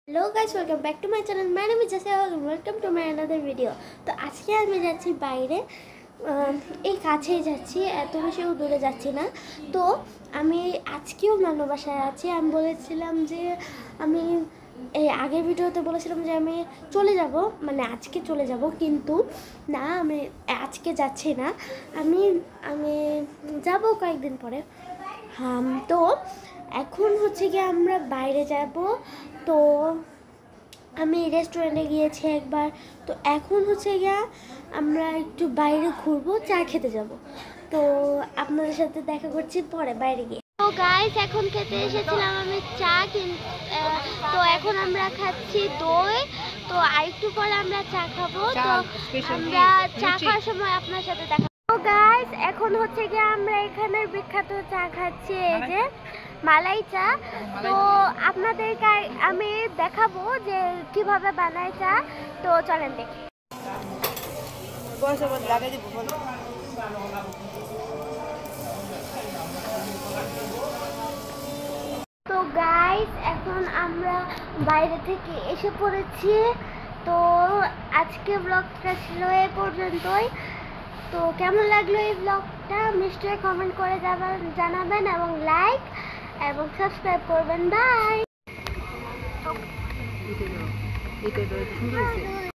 Hello guys, welcome back to my channel. My name is जैसे welcome to my another video. তো আজকে আমি যাচ্ছি বাইরে, এই কাছেই যাচ্ছি, এত বেশিও দূরে যাচ্ছি না। তো আমি আজকেও নানু বাসায় আছি। আমি বলেছিলাম যে আমি এই আগের ভিডিওতে বলেছিলাম যে আমি চলে যাব, মানে আজকে চলে যাব, কিন্তু না, আমি আজকে যাচ্ছি না। আমি আমি যাব কয়েকদিন পরে। তো এখন হচ্ছে কি আমরা বাইরে যাব। তো আমি রেস্টুরেন্টে গিয়েছি একবার। তো এখন হচ্ছে গিয়া আমরা একটু বাইরে ঘুরবো, চা খেতে যাব। তো আপনাদের সাথে দেখা করছি পরে বাইরে গিয়ে। তো গাইস, এখন খেতে এসেছিলাম আমি চা, তো এখন আমরা খাচ্ছি দই। তো আরেকটু পরে আমরা চা খাবো। তো আমরা চা খাওয়ার সময় আপনার সাথে দেখা। তো গাইস, এখন হচ্ছে গিয়ে আমরা এখানের বিখ্যাত চা খাচ্ছি, এই যে মালাই চা। তো আপনাদেরকে আমি দেখাবো যে কিভাবে বানায় চা। তো চলেন দেখি। তো গাইস, এখন আমরা বাইরে থেকে এসে পড়েছি। তো আজকে ব্লগটা ছিল এই পর্যন্তই। তো কেমন লাগলো এই ব্লগটা নিশ্চয়ই কমেন্ট করে জানাবেন এবং লাইক এবং সাবস্ক্রাইব করবেন। বাই।